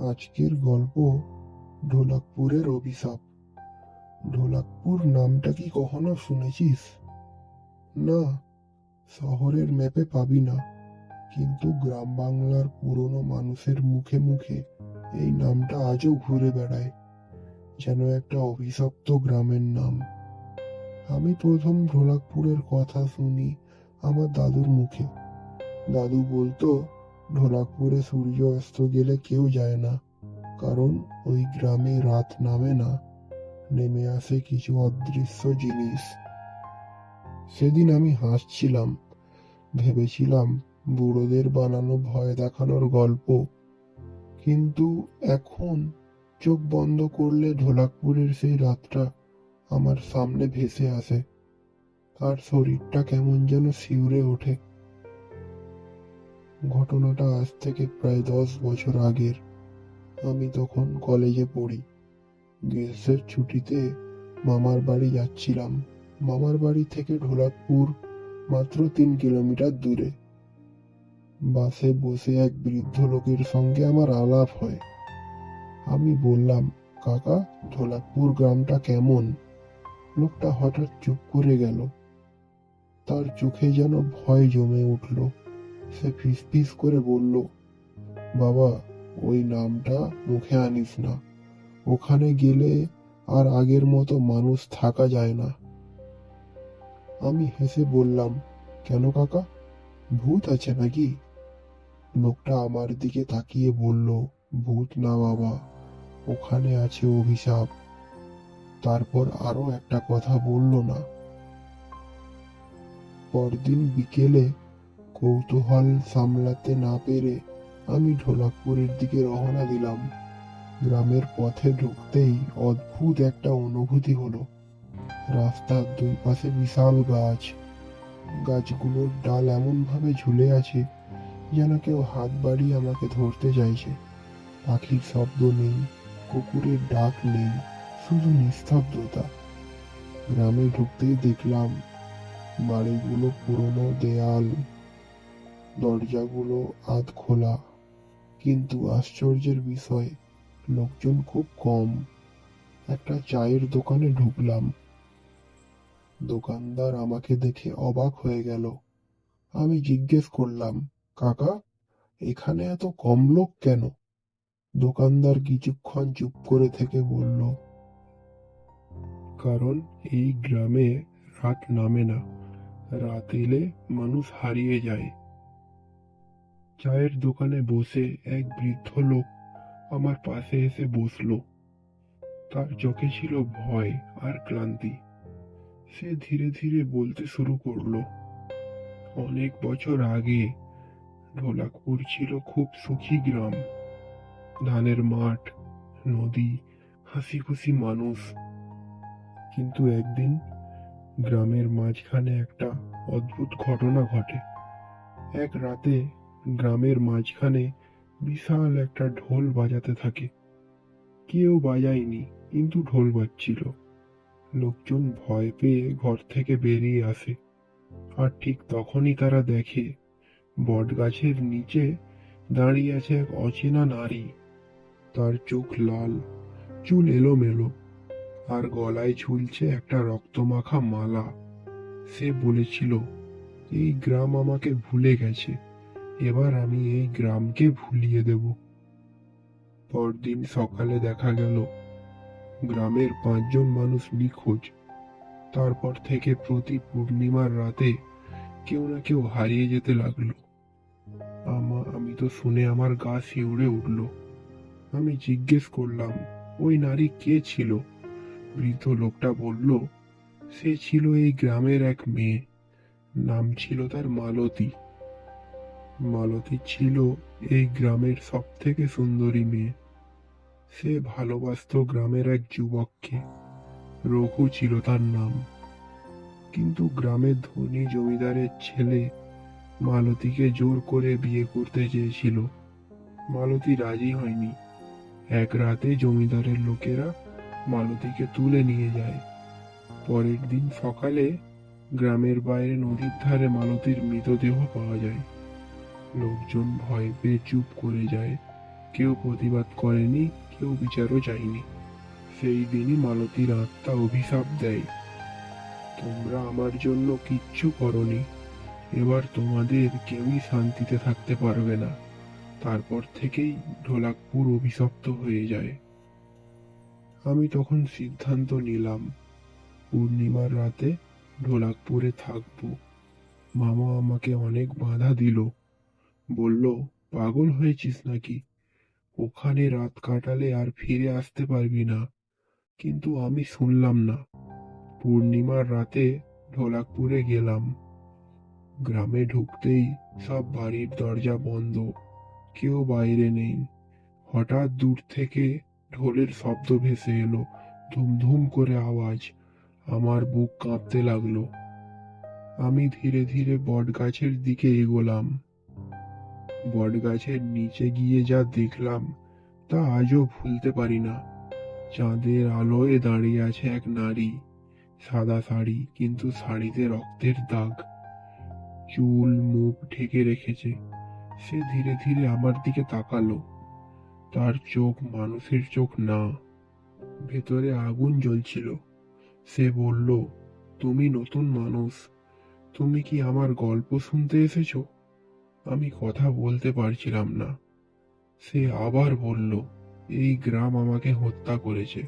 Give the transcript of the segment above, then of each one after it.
আজকের গল্প ঢোলাকপুরের অভিশাপ। ঢোলাকপুর নামটা কি কখনো শুনেছিস? না, শহরের ম্যাপে পাবি না, কিন্তু গ্রাম বাংলার পুরনো মানুষের মুখে মুখে এই নামটা আজও ঘুরে বেড়ায়, যেন একটা অভিশপ্ত গ্রামের নাম। আমি প্রথম ঢোলাকপুরের কথা শুনি আমার দাদুর মুখে। দাদু বলতো, ঢোলাকপুরে সূর্য অস্ত গেলে কেউ যায় না, কারণ ওই গ্রামে রাত নামে না, নেমে আসে কিছু অদৃশ্য জিনিস। সেদিন আমি হাসছিলাম, ভেবেছিলাম বুড়োদের বানানো ভয় দেখানোর গল্প। কিন্তু এখন চোখ বন্ধ করলে ঢোলাকপুরের সেই রাতটা আমার সামনে ভেসে আসে, আর শরীরটা কেমন যেন শিউরে ওঠে। ঘটনাটা আজ থেকে প্রায় 10 বছর আগের। আমি তখন কলেজে পড়ি। গ্রীষ্মের ছুটিতে মামার বাড়ি যাচ্ছিলাম। মামার বাড়ি থেকে ঢোলাকপুর মাত্র 3 কিলোমিটার দূরে। বাসে বসে এক বৃদ্ধ লোকের সঙ্গে আমার আলাপ হয়। আমি বললাম, কাকা, ঢোলাকপুর গ্রামটা কেমন? লোকটা হঠাৎ চুপ করে গেল। তার চোখে যেন ভয় জমে উঠল। সে ফিসফিস করে বলল, বাবা, ওই নামটা মুখে আনিস না। ওখানে গেলে আর আগের মতো মানুষ থাকা যায় না। আমি হেসে বললাম, কেন কাকা, ভূত আছে নাকি? লোকটা আমার দিকে তাকিয়ে বলল, ভূত না বাবা, ওখানে আছে অভিশাপ। তারপর আরো একটা কথা বলল না। পরদিন বিকেলে কৌতূহল সামলাতে না পেরে আমি ঢোলাকপুরের দিকে রওনা দিলাম। গ্রামের পথে ঢুকতেই অদ্ভুত একটা অনুভূতি হলো। রাস্তার দুই পাশে বিশাল গাছ। গাছগুলোর ডাল এমন ভাবে ঝুলে আছে যেন কেউ হাত বাড়িয়ে আমাকে ধরতে চাইছে। পাখির শব্দ নেই, কুকুরের ডাক নেই, শুধু নিস্তব্ধতা। গ্রামে ঢুকতেই দেখলাম বাড়িগুলো পুরনো, দেয়াল, দরজাগুলো আধ খোলা, কিন্তু আশ্চর্যের বিষয়, লোকজন খুব কম। একটা চায়ের দোকানে ঢুকলাম। দোকানদার আমাকে দেখে অবাক হয়ে গেল। আমি জিজ্ঞেস করলাম, কাকা, এখানে এত কম লোক কেন? দোকানদার কিছুক্ষণ চুপ করে থেকে বলল, কারণ এই গ্রামে রাত নামে না, রাত এলে মানুষ হারিয়ে যায়। চায়ের দোকানে বসে এক বৃদ্ধ লোক আমার পাশে এসে বসলো। তার চোখে ছিল ভয় আর ক্লান্তি। সে ধীরে ধীরে বলতে শুরু করলো, অনেক বছর আগে ঢোলাকপুর ছিল খুব সুখী গ্রাম। ধানের মাঠ, নদী, হাসি খুশি মানুষ। কিন্তু একদিন গ্রামের মাঝখানে একটা অদ্ভুত ঘটনা ঘটে। এক রাতে গ্রামের মাঝখানে বিশাল একটা ঢোল বাজাতে থাকে। কেউ বাজায়নি, কিন্তু ঢোল বাজছিল। লোকজন ভয় পেয়ে ঘর থেকে বেরিয়ে আসে। আর ঠিক তখনই তারা দেখে বটগাছের নিচে দাঁড়িয়ে আছে এক অচেনা নারী। তার চোখ লাল, চুল এলোমেলো, আর গলায় ঝুলছে একটা রক্তমাখা মালা। সে বলেছিল, এই গ্রাম আমাকে ভুলে গেছে, এবার আমি এই গ্রামকে ভুলিয়ে দেব। পরদিন সকালে দেখা গেল গ্রামের 5 জন মানুষ নিখোঁজ। তারপর থেকে প্রতি পূর্ণিমার রাতে কেউ না কেউ হারিয়ে যেতে লাগলো। আমি তো শুনে আমার গা শিউরে উঠল। আমি জিজ্ঞেস করলাম, ওই নারী কে ছিল? বৃদ্ধ লোকটা বলল, সে ছিল এই গ্রামের এক মেয়ে। নাম ছিল তার মালতী। মালতী ছিল এই গ্রামের সব থেকে সুন্দরী মেয়ে। সে ভালোবাসতো গ্রামের এক যুবককে, রঘু ছিল তার নাম। কিন্তু গ্রামের ধনী জমিদারের ছেলে মালতীকে জোর করে বিয়ে করতে চেয়েছিল। মালতী রাজি হয়নি। এক রাতে জমিদারের লোকেরা মালতীকে তুলে নিয়ে যায়। পরের দিন সকালে গ্রামের বাইরে নদীর ধারে মালতীর মৃতদেহ পাওয়া যায়। লোকজন ভয় পেয়ে চুপ করে যায়। কেউ প্রতিবাদ করেনি, কেউ বিচারও চায়নি। সেই দিনই মালতীর আত্মা অভিশাপ দেয়, তোমরা আমার জন্য কিচ্ছু করনি, এবার তোমাদের কেউই শান্তিতে থাকতে পারবে না। তারপর থেকেই ঢোলাকপুর অভিশপ্ত হয়ে যায়। আমি তখন সিদ্ধান্ত নিলাম পূর্ণিমার রাতে ঢোলাকপুরে থাকবো। মামা আমাকে অনেক বাধা দিল, বলল পাগল হয়েছিস নাকি, ওখানে রাত কাটালে আর ফিরে আসতে পারবি না। কিন্তু আমি শুনলাম না। পূর্ণিমার রাতে ঢোলাকপুরে গেলাম। গ্রামে ঢুকতেই সব বাড়ির দরজা বন্ধ, কেউ বাইরে নেই। হঠাৎ দূর থেকে ঢোলের শব্দ ভেসে এলো, ধুমধুম করে আওয়াজ। আমার বুক কাঁপতে লাগলো। আমি ধীরে ধীরে বটগাছের দিকে এগোলাম। বটগাছের নিচে গিয়ে যা দেখলাম তা আজও ভুলতে পারি না। চাঁদের আলোয় দাঁড়িয়ে আছে এক নারী, সাদা শাড়ি, কিন্তু শাড়িতে রক্তের দাগ, চুল মুখ ঢেকে রেখেছে। সে ধীরে ধীরে আমার দিকে তাকালো। তার চোখ মানুষের চোখ না, ভেতরে আগুন জ্বলছিল। সে বলল, তুমি নতুন মানুষ, তুমি কি আমার গল্প শুনতে এসেছো? আমি কথা বলতে পারছিলাম না। সে আবার বলল, এই গ্রাম আমাকে হত্যা করেছে,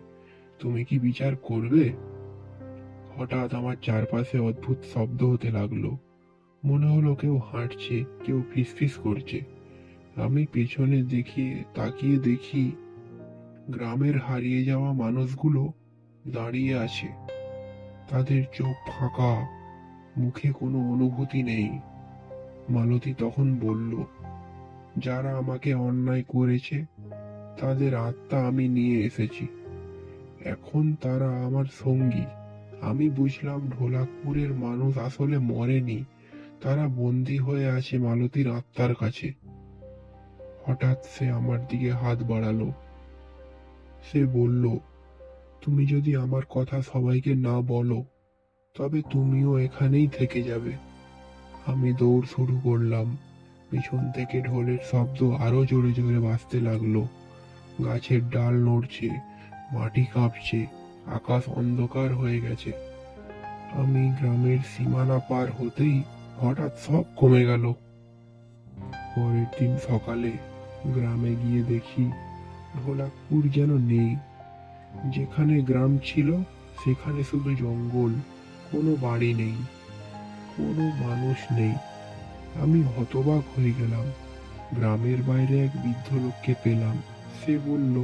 তুমি কি বিচার করবে? হঠাৎ আমার চারপাশে অদ্ভুত শব্দ হতে লাগলো। মনে হলো কেউ হাঁটছে, কেউ ফিসফিস করছে। আমি পেছনে তাকিয়ে দেখি গ্রামের হারিয়ে যাওয়া মানুষগুলো দাঁড়িয়ে আছে। তাদের চোখ ফাঁকা, মুখে কোনো অনুভূতি নেই। মালতী তখন বলল, যারা আমাকে অন্যায় করেছে তাদের আত্মা আমি নিয়ে এসেছি, এখন তারা আমার সঙ্গী। আমি বুঝলাম ঢোলাকপুরের মানুষ আসলে মরেনি, তারা বন্দী হয়ে আছে মালতীর আত্মার কাছে। হঠাৎ সে আমার দিকে হাত বাড়ালো। সে বলল, তুমি যদি আমার কথা সবাইকে না বলো তবে তুমিও এখানেই থেকে যাবে। আমি দৌড় শুরু করলাম। পিছন থেকে ঢোলের শব্দ আরো জোরে জোরে বাজতে লাগলো। গাছের ডাল নড়ছে, মাটি কাঁপছে, আকাশ অন্ধকার হয়ে গেছে। আমি গ্রামের সীমানা পার হতেই হঠাৎ সব কমে গেল। পরের দিন সকালে গ্রামে গিয়ে দেখি ঢোলাকপুর যেন নেই। যেখানে গ্রাম ছিল সেখানে শুধু জঙ্গল, কোনো বাড়ি নেই, কোনো মানুষ নেই। আমি হতবাক হয়ে গেলাম। গ্রামের বাইরে এক বৃদ্ধ লোককে পেলাম। সে বলল,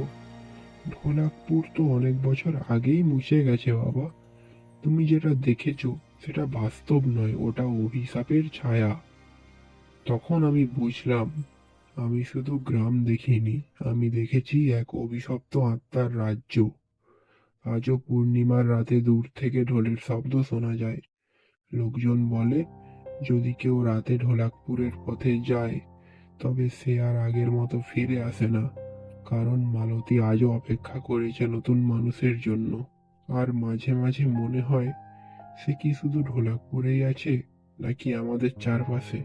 ঢোলাকপুর তো অনেক বছর আগেই মুছে গেছে বাবা, তুমি যেটা দেখেছো সেটা বাস্তব নয়, ওটা অভিশাপের ছায়া। তখন আমি বুঝলাম আমি শুধু গ্রাম দেখিনি, আমি দেখেছি এক অভিশপ্ত আত্মার রাজ্য। আজও পূর্ণিমার রাতে দূর থেকে ঢোলের শব্দ শোনা যায়। লোকজন বলে যদি কেউ রাতে ঢোলাকপুরের পথে যায় তবে সে আর আগের মতো ফিরে আসে না, কারণ মালতী আজও অপেক্ষা করেছে নতুন মানুষের জন্য। আর মাঝে মাঝে মনে হয় সে কি শুধু ঢোলাকপুরেই আছে নাকি আমাদের চারপাশে।